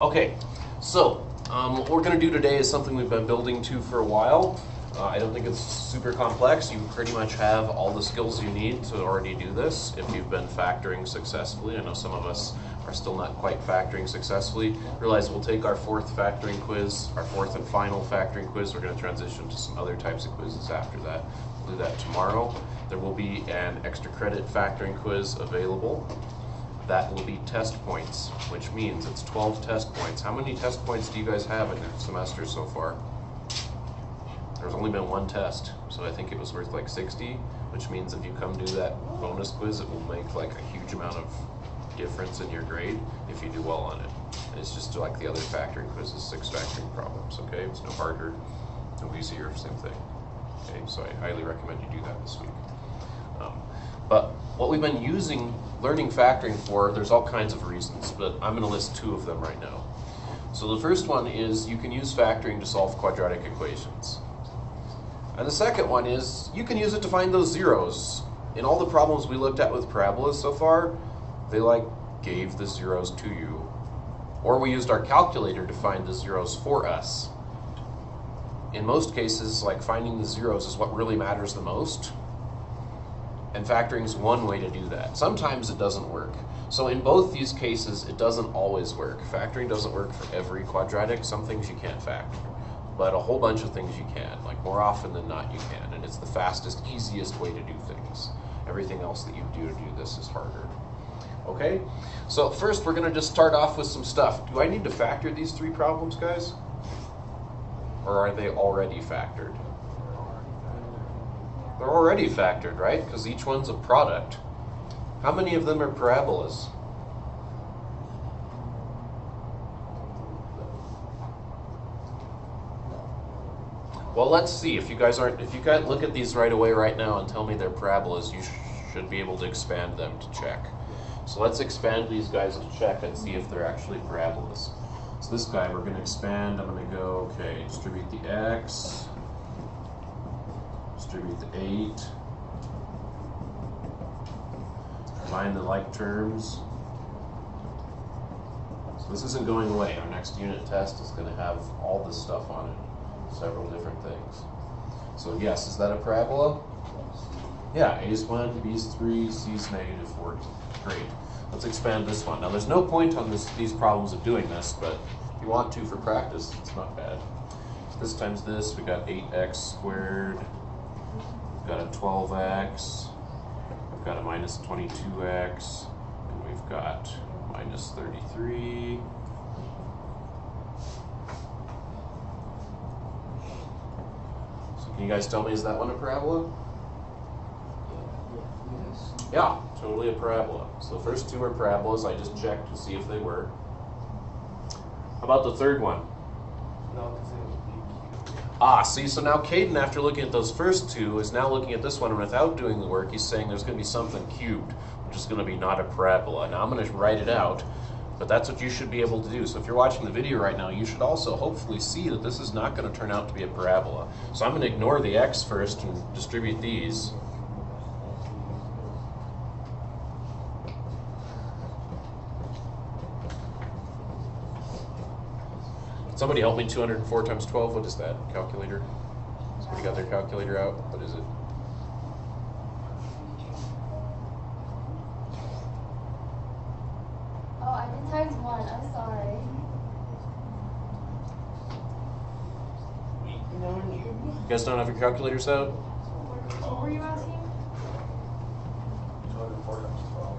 Okay, so what we're going to do today is something we've been building to for a while. I don't think it's super complex. You pretty much have all the skills you need to already do this if you've been factoring successfully. I know some of us are still not quite factoring successfully. Realize we'll take our fourth factoring quiz, our fourth and final factoring quiz. We're going to transition to some other types of quizzes after that. We'll do that tomorrow. There will be an extra credit factoring quiz available. That will be test points, which means it's 12 test points. How many test points do you guys have in your semester so far? There's only been one test, so I think it was worth like 60, which means if you come do that bonus quiz, it will make like a huge amount of difference in your grade if you do well on it. And it's just like the other factoring quizzes, 6 factoring problems, okay? It's no harder, no easier, same thing. Okay, so I highly recommend you do that this week. But what we've been learning factoring for, there's all kinds of reasons, but I'm going to list 2 of them right now. So the first one is you can use factoring to solve quadratic equations. And the second one is you can use it to find those zeros. In all the problems we looked at with parabolas so far, they like gave the zeros to you. Or we used our calculator to find the zeros for us. In most cases, like finding the zeros is what really matters the most. And factoring is one way to do that. Sometimes it doesn't work. So in both these cases, it doesn't always work. Factoring doesn't work for every quadratic. Some things you can't factor, but a whole bunch of things you can. Like more often than not, you can. And it's the fastest, easiest way to do things. Everything else that you do to do this is harder. Okay? So first, we're going to just start off with some stuff. Do I need to factor these 3 problems, guys? Or are they already factored? They're already factored, right? Because each one's a product. How many of them are parabolas? Well, let's see. If you guys look at these right away right now and tell me they're parabolas, you should be able to expand them to check. So let's expand these guys to check and see if they're actually parabolas. So this guy, we're going to expand. I'm going to go, okay, distribute the x. Distribute the 8, combine the like terms. So this isn't going away. Our next unit test is going to have all this stuff on it, several different things. So yes, is that a parabola? Yeah, A is 1, B is 3, C is -40. Great. Let's expand this one. Now there's no point on these problems of doing this, but if you want to for practice, it's not bad. So this times this, we got 8x squared. We've got a 12x, we've got a minus 22x, and we've got minus 33. So can you guys tell me, is that one a parabola? Yeah, totally a parabola. So the first 2 are parabolas. I just checked to see if they were. How about the third one? No, because it was B. See, so now Caden, after looking at those first 2, is now looking at this one, and without doing the work, he's saying there's going to be something cubed, which is going to be not a parabola. Now I'm going to write it out, but that's what you should be able to do. So if you're watching the video right now, you should also hopefully see that this is not going to turn out to be a parabola. So I'm going to ignore the x first and distribute these. Somebody help me, 204 times 12, what is that? Calculator? Somebody got their calculator out? What is it? Oh, I did times 1, I'm sorry. You guys don't have your calculators out? What were you asking? 204 times 12.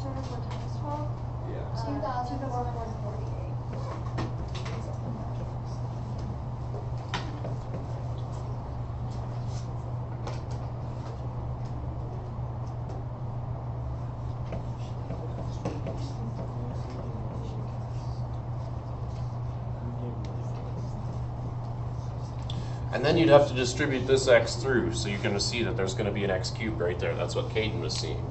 204 times 12? Yeah. 2,448. And then you'd have to distribute this x through, so you're going to see that there's going to be an x cubed right there. That's what Caden was seeing.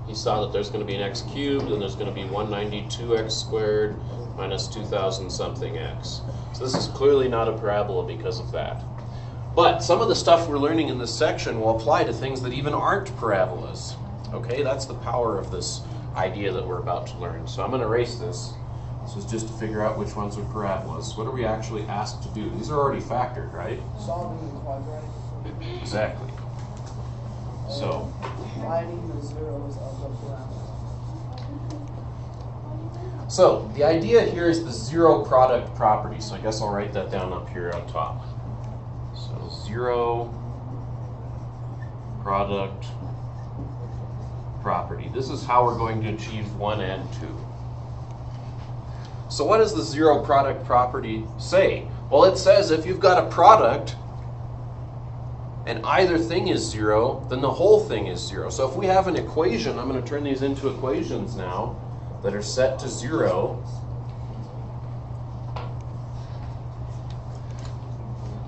He saw that there's going to be an x cubed, and there's going to be 192x squared minus 2,000 something x. So this is clearly not a parabola because of that. But some of the stuff we're learning in this section will apply to things that even aren't parabolas. Okay, that's the power of this idea that we're about to learn. So I'm going to erase this. This is just to figure out which ones are parabolas. What are we actually asked to do? These are already factored, right? Solving the quadratic. Exactly. So, Finding the zeros of the parabola. so the idea here is the zero product property. So I guess I'll write that down up here on top. So zero product property. This is how we're going to achieve 1 and 2. So what does the zero product property say? Well, it says if you've got a product and either thing is 0, then the whole thing is 0. So if we have an equation, I'm going to turn these into equations now that are set to 0.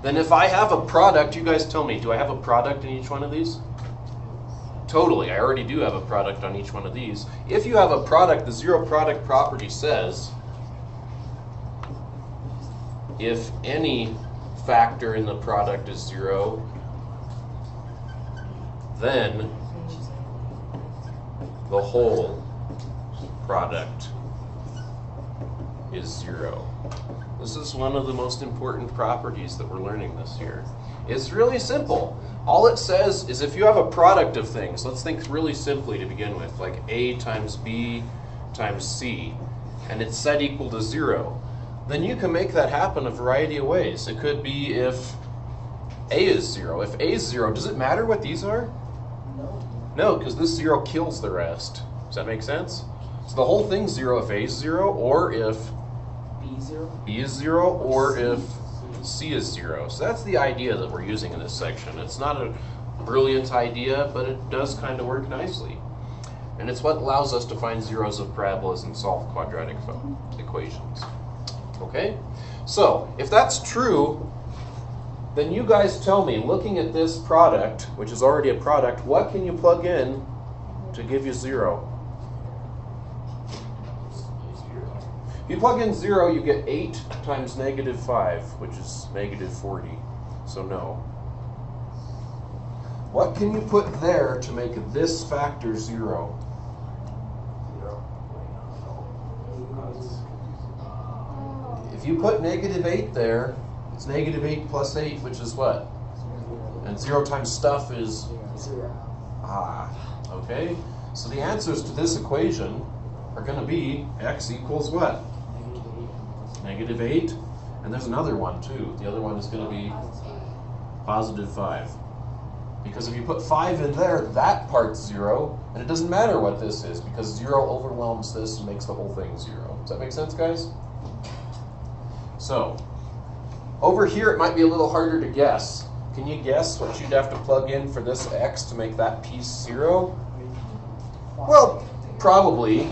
Then if I have a product, you guys tell me, do I have a product in each one of these? Totally, I already do have a product on each one of these. If you have a product, the zero product property says if any factor in the product is 0, then the whole product is 0. This is one of the most important properties that we're learning this year. It's really simple. All it says is if you have a product of things, let's think really simply to begin with, like A times B times C, and it's set equal to 0, then you can make that happen a variety of ways. It could be if A is 0. If A is 0, does it matter what these are? No, because this 0 kills the rest. Does that make sense? So the whole thing's 0 if A is 0, or if B is 0, or if C is 0. So that's the idea that we're using in this section. It's not a brilliant idea, but it does kind of work nicely. And it's what allows us to find zeros of parabolas and solve quadratic equations. Okay? So, if that's true, then you guys tell me, looking at this product, which is already a product, what can you plug in to give you 0? If you plug in 0, you get 8 times negative 5, which is negative 40. So no. What can you put there to make this factor 0? If you put negative 8 there, it's negative 8 plus 8, which is what? And 0 times stuff is 0. Okay. So the answers to this equation are going to be x equals what? Negative 8. And there's another one too. The other one is going to be positive 5. Because if you put 5 in there, that part's 0, and it doesn't matter what this is, because 0 overwhelms this and makes the whole thing 0. Does that make sense, guys? So, over here it might be a little harder to guess. Can you guess what you'd have to plug in for this x to make that piece 0? Well, probably,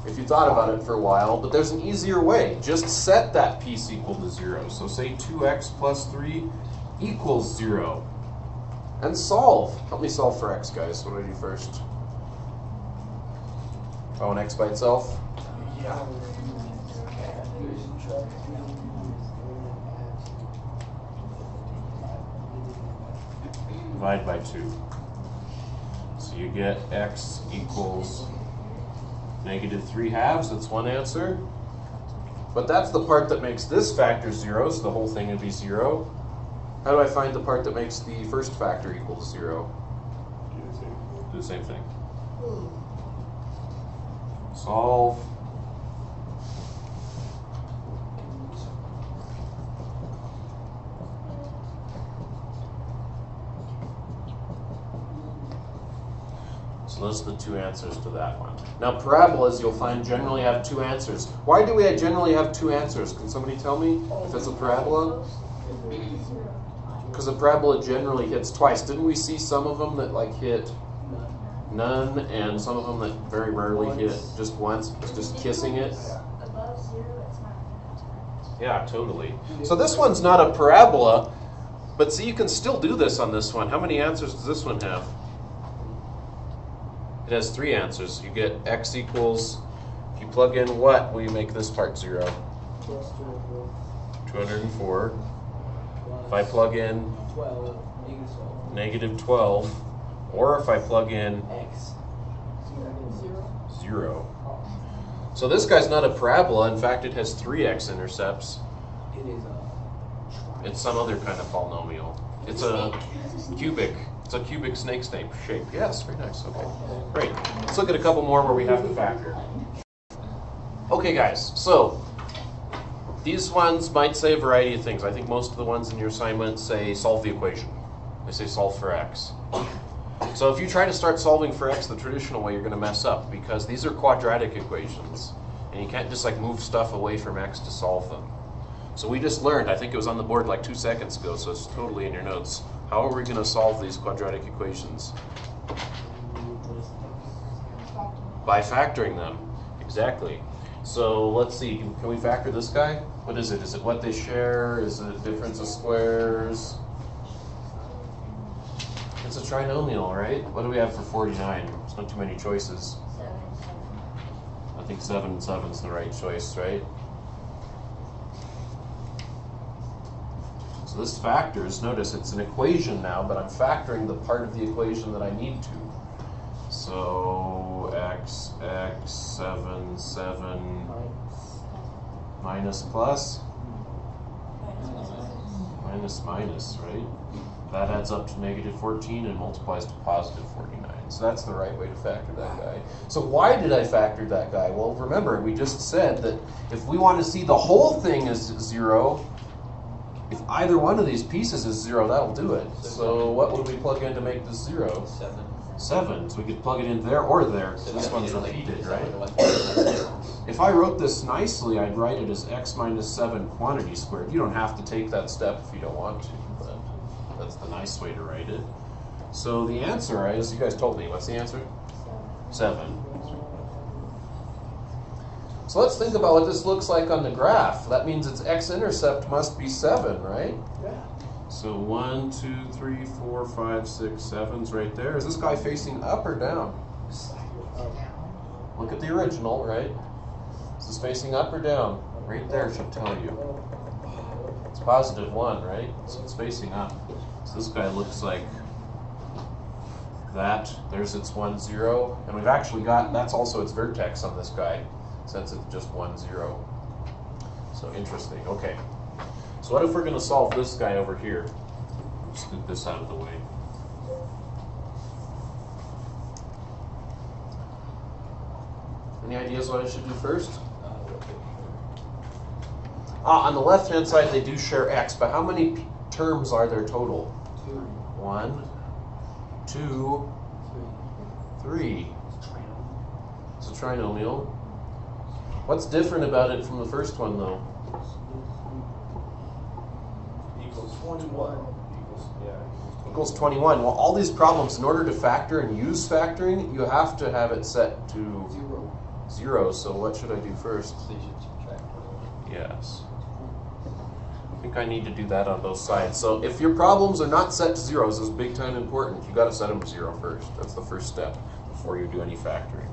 if you thought about it for a while, but there's an easier way. Just set that piece equal to 0. So say 2x plus 3 equals 0. And solve. Help me solve for x, guys. What do I do first? Oh, an x by itself? Yeah. Divide by 2. So you get x equals negative 3 halves. That's one answer. But that's the part that makes this factor 0, so the whole thing would be 0. How do I find the part that makes the first factor equal to 0? Do the same thing. Solve. So those are the two answers to that one. Now parabolas, you'll find, generally have two answers. Why do we generally have two answers? Can somebody tell me if it's a parabola? Because a parabola generally hits twice. Didn't we see some of them that like hit none, and some of them that very rarely hit just once, just kissing it? Above 0, it's not going to touch. Yeah, totally. So this one's not a parabola, but see, you can still do this on this one. How many answers does this one have? It has 3 answers. You get x equals, if you plug in what, will you make this part 0? 204. If I plug in 12, negative 12, or if I plug in x, 0. So this guy's not a parabola. In fact, it has 3 x-intercepts. It is a It's some other kind of polynomial. It's a cubic. It's a cubic snake shape. Yes, very nice. Okay, great. Let's look at a couple more where we have to factor. Okay, guys. So these ones might say a variety of things. I think most of the ones in your assignment say solve the equation. They say solve for x. So if you try to start solving for x the traditional way, you're going to mess up because these are quadratic equations, and you can't just like move stuff away from x to solve them. So we just learned, I think it was on the board like 2 seconds ago, so it's totally in your notes. How are we going to solve these quadratic equations? By factoring them. Exactly. So let's see, can we factor this guy? What is it? Is it what they share? Is it difference of squares? It's a trinomial, right? What do we have for 49? There's not too many choices. 7. I think 7 and 7 is the right choice, right? So this factors, notice it's an equation now, but I'm factoring the part of the equation that I need to. So x, 7, 7, minus plus, minus, right? That adds up to negative 14 and multiplies to positive 49. So that's the right way to factor that guy. So why did I factor that guy? Well, remember, we just said that if we want to see the whole thing as 0, if either one of these pieces is 0, that'll do it. So what would we plug in to make this 0? 7. So we could plug it in there or there. This one's repeated, right? If I wrote this nicely, I'd write it as x minus 7 quantity squared. You don't have to take that step if you don't want to, but that's the nice way to write it. So the answer is, you guys told me, what's the answer? 7. So let's think about what this looks like on the graph. That means its x-intercept must be 7, right? yeah. So 1, 2, 3, 4, 5, 6, 7's right there. Is this guy facing up or down? Look at the original, right? Is this facing up or down? Right there should tell you. It's positive 1, right? So it's facing up. So this guy looks like that. There's its 1, 0. And we've actually got, that's also its vertex on this guy, since it's just 1, 0. So interesting. Okay. So what if we're going to solve this guy over here? Scoot this out of the way. Any ideas what I should do first? On the left-hand side, they do share x, but how many terms are there total? 1, 2, 3. It's a trinomial. What's different about it from the first one, though? Equals 21. Equals 21. Well, all these problems, in order to factor and use factoring, you have to have it set to 0. So what should I do first? Yes. I think I need to do that on both sides. So if your problems are not set to 0, this is big time important. You got to set them to 0 first. That's the first step before you do any factoring.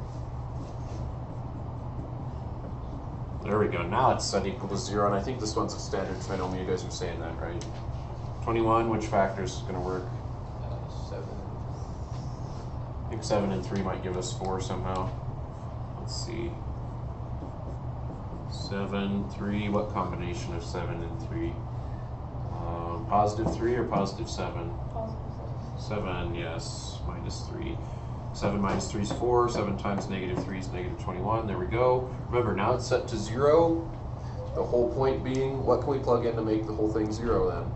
There we go. Now it's set equal to 0, and I think this one's a standard trinomial. You guys are saying that, right? 21, which factor is going to work? 7. I think 7 and 3 might give us 4 somehow. Let's see. 7, 3, what combination of 7 and 3? Positive 3 or positive 7? 7, yes, minus 3. 7 minus 3 is 4, 7 times negative 3 is negative 21, there we go. Remember, now it's set to 0. The whole point being, what can we plug in to make the whole thing 0 then?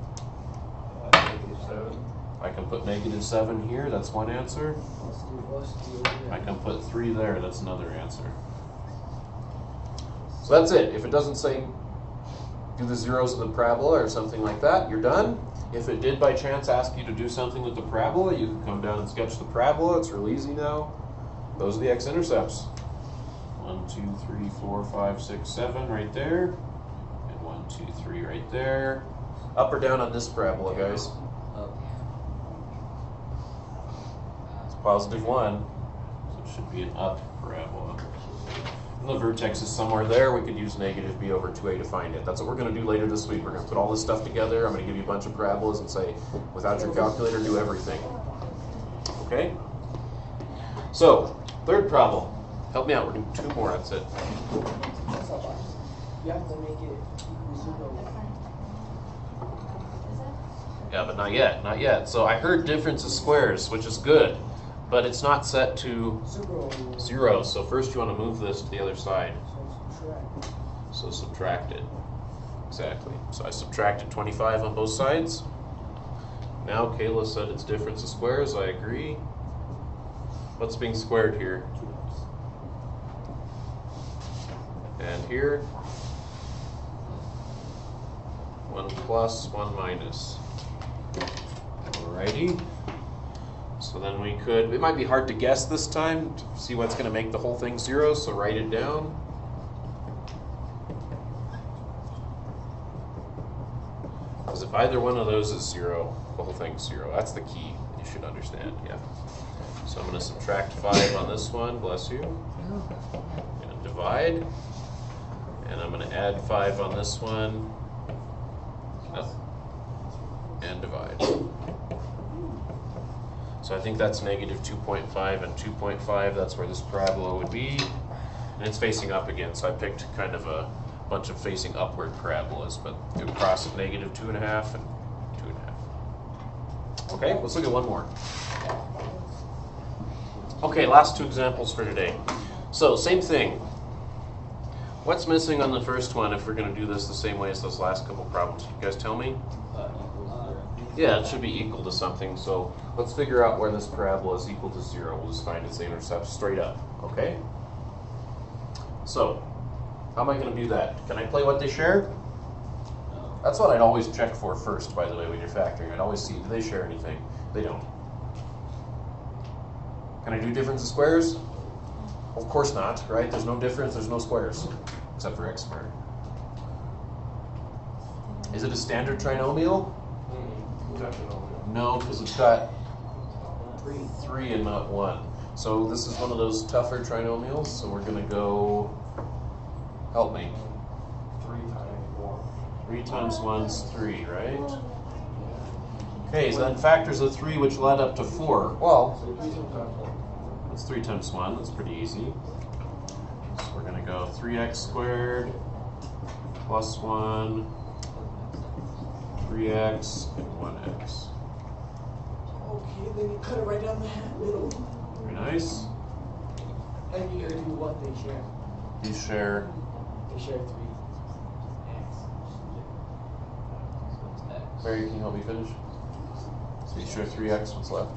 Negative 7. I can put negative 7 here, that's one answer. I can put 3 there, that's another answer. So that's it. If it doesn't say do the zeros of the parabola or something like that, you're done. If it did by chance ask you to do something with the parabola, you can come down and sketch the parabola. It's real easy now. Those are the x-intercepts. 1, 2, 3, 4, 5, 6, 7 right there. And 1, 2, 3 right there. Up or down on this parabola, guys? It's positive 1. So it should be an up parabola. And the vertex is somewhere there. We could use negative b over 2a to find it. That's what we're going to do later this week. We're going to put all this stuff together. I'm going to give you a bunch of parabolas and say, without your calculator, do everything. Okay? So, third problem. Help me out, we're doing 2 more, that's it. That's not bad. You have to make it equal zero. That's fine. Is it? Yeah, but not yet, not yet. So I heard difference of squares, which is good, but it's not set to Zero. 0. So first you want to move this to the other side. So subtract. So subtract it. Exactly. So I subtracted 25 on both sides. Now Kayla said it's difference of squares. I agree. What's being squared here? 2x. And here? 1 plus, 1 minus. Alrighty. So then we could, it might be hard to guess this time, to see what's going to make the whole thing 0, so write it down. Because if either one of those is 0, the whole thing's 0. That's the key you should understand, yeah. So I'm going to subtract 5 on this one, bless you. And divide. And I'm going to add 5 on this one. And divide. So I think that's negative 2.5 and 2.5. That's where this parabola would be. And it's facing up again, so I picked kind of a bunch of facing upward parabolas, but it would cross at negative 2.5 and 2.5. Okay, let's look at one more. Okay, last 2 examples for today. So, same thing. What's missing on the first one if we're going to do this the same way as those last couple problems? You guys tell me? Yeah, it should be equal to something, so let's figure out where this parabola is equal to 0. We'll just find its intercept straight up, okay? So, how am I going to do that? Can I play what they share? That's what I'd always check for first, by the way, when you're factoring. I'd always see, do they share anything? They don't. Can I do difference of squares? Of course not, right? There's no difference, there's no squares, except for x squared. Is it a standard trinomial? No, because it's got 3 and not 1. So this is one of those tougher trinomials, so we're going to go, help me. 3 times 1 is 3, right? Okay, so then factors of 3 which led up to 4. Well, that's 3 times 1, that's pretty easy. So we're going to go 3x squared plus 1, 3x, and 1x. Okay, then you cut it right down the middle. Very nice. And you do what they share. These share. They share 3x. Mary, can you help me finish? So you share 3x, what's left?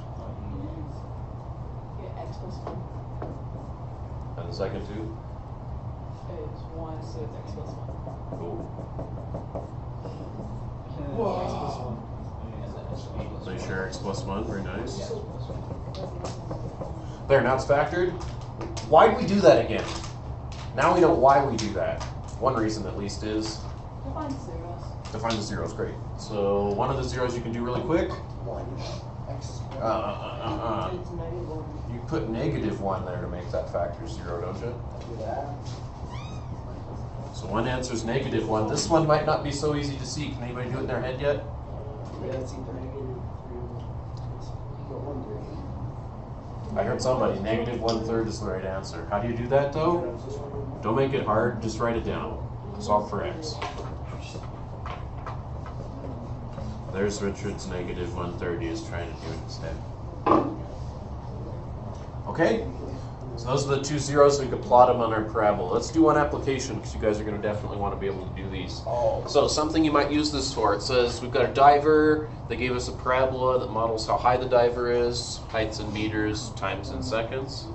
Yeah, x plus 1 And the second 2? is 1, so it's x plus 1. Cool. Whoa. So you share x plus 1, very nice. There, now it's factored. Why'd we do that again? Now we know why we do that. One reason at least is Define zeros. to find the zeros, great. So one of the zeros you can do really quick. 1. X squared. It's negative 1. You put negative 1 there to make that factor 0, don't you? Do that. So one answer is negative 1. This one might not be so easy to see. Can anybody do it in their head yet? Yeah, it's either negative 3 or 1 I heard somebody, negative 1/3 is the right answer. How do you do that though? Don't make it hard, just write it down. Solve for x. There's Richard's negative 1/3 is trying to do it instead. Okay? So those are the 2 zeros, we could plot them on our parabola. Let's do one application because you guys are going to definitely want to be able to do these. Oh. So something you might use this for, it says we've got a diver, they gave us a parabola that models how high the diver is, heights in meters, times in seconds.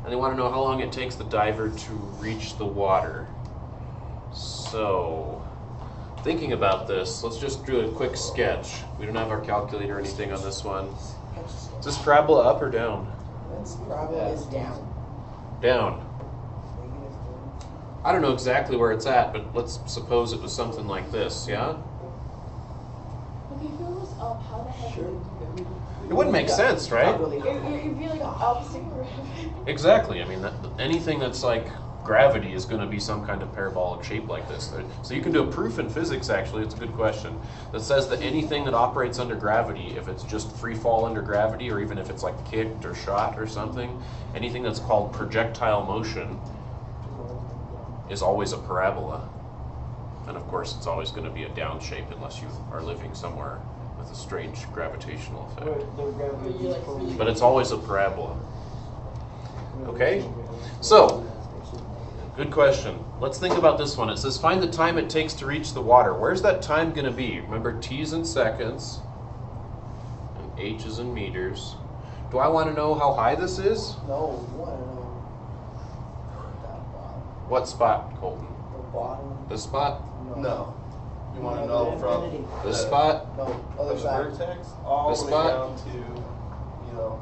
And they want to know how long it takes the diver to reach the water. So, thinking about this, let's just do a quick sketch. We don't have our calculator or anything on this one. Is this parabola up or down? This parabola is down. Down. I don't know exactly where it's at, but let's suppose it was something like this, yeah? Okay, if it was up, how the heck Sure. would it It wouldn't make sense, right? Not really high. It'd be like an opposite graph. Exactly. I mean, anything that's like gravity is going to be some kind of parabolic shape like this. So you can do a proof in physics, actually, it's a good question, that says that anything that operates under gravity, if it's just free fall under gravity, or even if it's like kicked or shot or something, anything that's called projectile motion is always a parabola. And of course, it's always going to be a down shape unless you are living somewhere with a strange gravitational effect. But it's always a parabola. Okay? So, good question. Let's think about this one. It says, find the time it takes to reach the water. Where's that time going to be? Remember, T's in seconds, and H is in meters. Do I want to know how high this is? No, you want to know that bottom. What spot, Colton? The bottom. This spot? No. You want to know from This spot? No, the other side. vertex all This the way spot? down to, you know,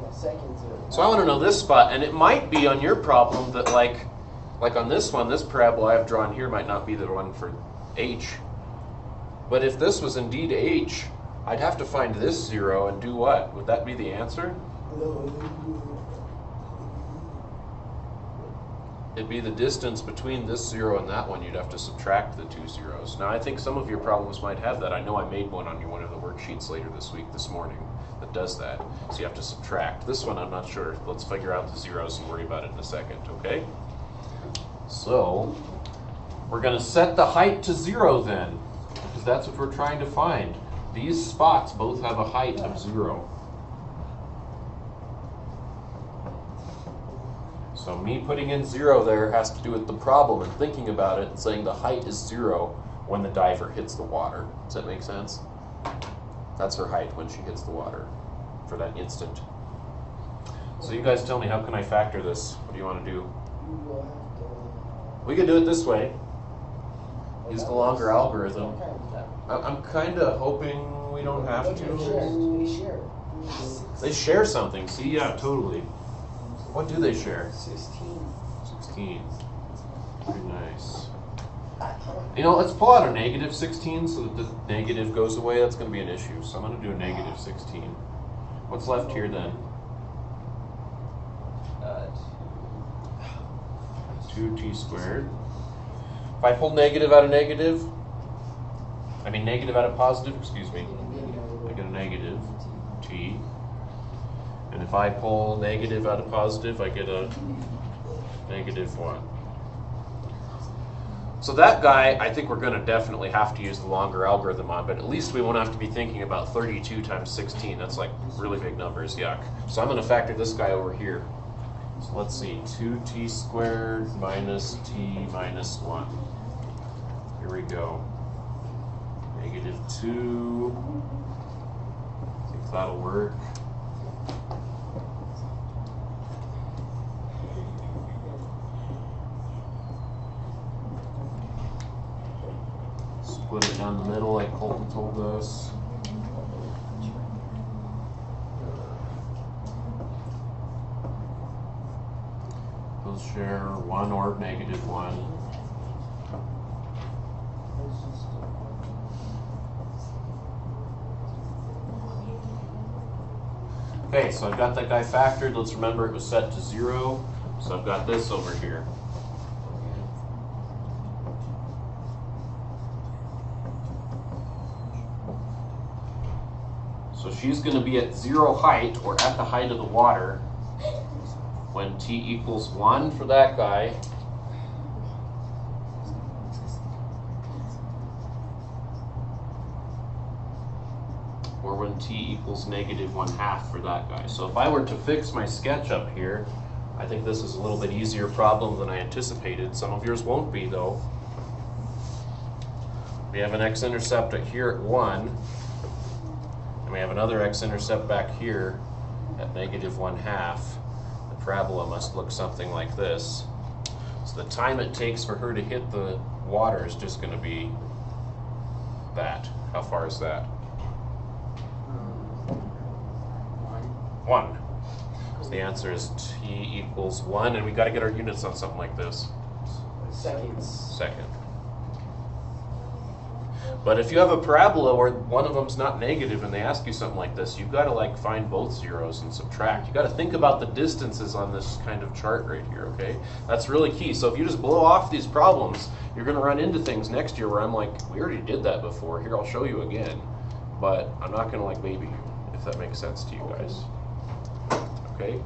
Yeah, seconds. So I want to know this spot, and it might be on your problem that like on this one, this parabola I've drawn here might not be the one for H. But if this was indeed H, I'd have to find this 0 and do what? Would that be the answer? It'd be the distance between this 0 and that one. You'd have to subtract the 2 zeros. Now I think some of your problems might have that. I know I made one on one of the worksheets later this morning, that does that. So you have to subtract. This one I'm not sure. Let's figure out the zeros and worry about it in a second, okay? So we're going to set the height to 0 then, because that's what we're trying to find. These spots both have a height of 0. So me putting in 0 there has to do with the problem and thinking about it and saying the height is 0 when the diver hits the water. Does that make sense? That's her height when she hits the water for that instant. So you guys tell me, how can I factor this? What do you want to do? We could do it this way. Use the longer algorithm. I'm kind of hoping we don't have to. They share something. See, yeah, totally. What do they share? 16. Very nice. You know, let's pull out a negative 16 so that the negative goes away. That's going to be an issue. So I'm going to do a negative 16. What's left here then? 2t squared. If I pull negative out of negative, negative out of positive, excuse me, I get a negative t. And if I pull negative out of positive, I get a negative 1. So that guy, I think we're going to definitely have to use the longer algorithm on, but at least we won't have to be thinking about 32 times 16. That's like really big numbers, yuck. So I'm going to factor this guy over here. So let's see, 2t squared minus t minus 1. Here we go. Negative 2. I think that'll work. Split it down the middle like Colton told us. Those share 1 or negative 1. Okay, so I've got that guy factored. Let's remember it was set to 0. So I've got this over here. So she's going to be at 0 height, or at the height of the water, when t equals 1 for that guy. Or when t equals negative 1/2 for that guy. So if I were to fix my sketch up here, I think this is a little bit easier problem than I anticipated. Some of yours won't be though. We have an x-intercept here at 1. We have another x-intercept back here at negative 1/2. The parabola must look something like this. So the time it takes for her to hit the water is just going to be that. How far is that? 1. So the answer is t equals 1, and we got to get our units on something like this. Seconds. Second. But if you have a parabola where one of them's not negative and they ask you something like this, you've got to like find both zeros and subtract. You've got to think about the distances on this kind of chart right here, okay? That's really key. So if you just blow off these problems, you're going to run into things next year where I'm like, we already did that before. Here, I'll show you again. But I'm not going to like baby you, if that makes sense to you guys. Okay?